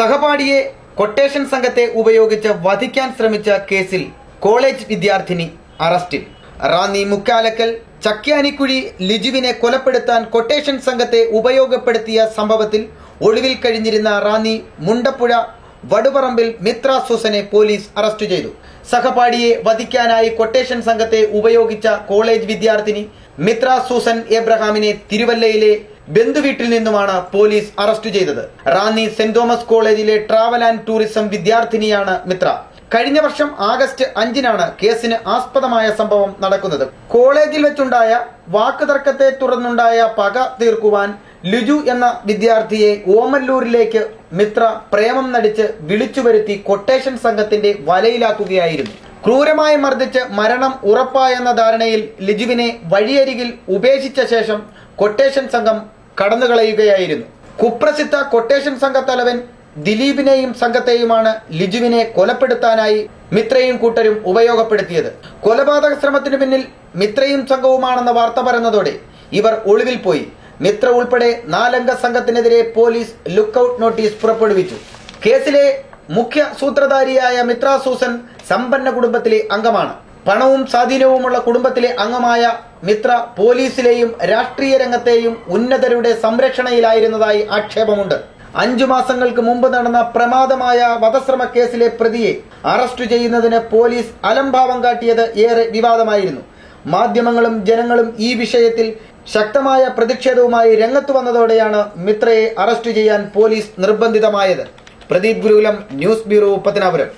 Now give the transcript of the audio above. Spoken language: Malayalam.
സഹപാഠിയെ കൊട്ടേഷൻ സംഘത്തെ ഉപയോഗിച്ച് വധിക്കാൻ ശ്രമിച്ച കേസിൽ കോളേജ് വിദ്യാർത്ഥിനി അറസ്റ്റിൽ. റാന്നി മുക്കാലക്കൽ ചക്യാനിക്കുഴി ലിജുവിനെ കൊലപ്പെടുത്താൻ കൊട്ടേഷൻ സംഘത്തെ ഉപയോഗപ്പെടുത്തിയ സംഭവത്തിൽ ഒളിവിൽ കഴിഞ്ഞിരുന്ന റാന്നി മുണ്ടപ്പുഴ വടുപറമ്പിൽ മിത്ര സൂസനെ പോലീസ് അറസ്റ്റ് ചെയ്തു. സഹപാഠിയെ വധിക്കാനായി കൊട്ടേഷൻ സംഘത്തെ ഉപയോഗിച്ച കോളേജ് വിദ്യാർത്ഥിനി മിത്ര സൂസൻ എബ്രഹാമിനെ തിരുവല്ലയിലെ ബന്ധുവീട്ടിൽ നിന്നുമാണ് പോലീസ് അറസ്റ്റ് ചെയ്തത്. റാന്നി സെന്റ് തോമസ് കോളേജിലെ ട്രാവൽ ആൻഡ് ടൂറിസം വിദ്യാർത്ഥിനിയാണ് മിത്ര. കഴിഞ്ഞ വർഷം ആഗസ്റ്റ് 5-നാണ് കേസിന് ആസ്പദമായ സംഭവം നടക്കുന്നത്. കോളേജിൽ വെച്ചുണ്ടായ വാക്കുതർക്കത്തെ തുടർന്നുണ്ടായ പക തീർക്കുവാൻ ലിജു എന്ന വിദ്യാർത്ഥിയെ ഓമല്ലൂരിലേക്ക് മിത്ര പ്രേമം നടിച്ച് വിളിച്ചു വരുത്തി കൊട്ടേഷൻ സംഘത്തിന്റെ വലയിലാക്കുകയായിരുന്നു. ക്രൂരമായി മർദ്ദിച്ച് മരണം ഉറപ്പായെന്ന ധാരണയിൽ ലിജുവിനെ വഴിയരികിൽ ഉപേക്ഷിച്ച ശേഷം കൊട്ടേഷൻ സംഘം കടന്നുകളയുകയായിരുന്നു. കുപ്രസിദ്ധ കൊട്ടേഷൻ സംഘ തലവൻ ദിലീപിനെയും സംഘത്തെയുമാണ് ലിജുവിനെ കൊലപ്പെടുത്താനായി മിത്രയും കൂട്ടരും ഉപയോഗപ്പെടുത്തിയത്. കൊലപാതക ശ്രമത്തിനു പിന്നിൽ മിത്രയും സംഘവുമാണെന്ന വാർത്ത പരന്നതോടെ ഇവർ ഒളിവിൽ പോയി. മിത്ര ഉൾപ്പെടെ 4 അംഗ സംഘത്തിനെതിരെ പോലീസ് ലുക്കൌട്ട് നോട്ടീസ് പുറപ്പെടുവിച്ചു. കേസിലെ മുഖ്യ സൂത്രധാരിയായ മിത്ര സൂസൻ സമ്പന്ന കുടുംബത്തിലെ അംഗമാണ്. പണവും സ്വാധീനവുമുള്ള കുടുംബത്തിലെ അംഗമായ മിത്ര പോലീസിലെയും രാഷ്ട്രീയ രംഗത്തെയും ഉന്നതരുടെ സംരക്ഷണയിലായിരുന്നതായി ആക്ഷേപമുണ്ട്. 5 മാസങ്ങൾക്ക് മുമ്പ് നടന്ന പ്രമാദമായ വധശ്രമ കേസിലെ പ്രതിയെ അറസ്റ്റ് ചെയ്യുന്നതിന് പോലീസ് അലംഭാവം കാട്ടിയത് ഏറെ വിവാദമായിരുന്നു. മാധ്യമങ്ങളും ജനങ്ങളും ഈ വിഷയത്തിൽ ശക്തമായ പ്രതിഷേധവുമായി രംഗത്ത് വന്നതോടെയാണ് മിത്രയെ അറസ്റ്റ് ചെയ്യാൻ പോലീസ് നിർബന്ധിതമായത്. പ്രദീപ് ഗുരുകുലം, ന്യൂസ് ബ്യൂറോ, പത്തനാപുരം.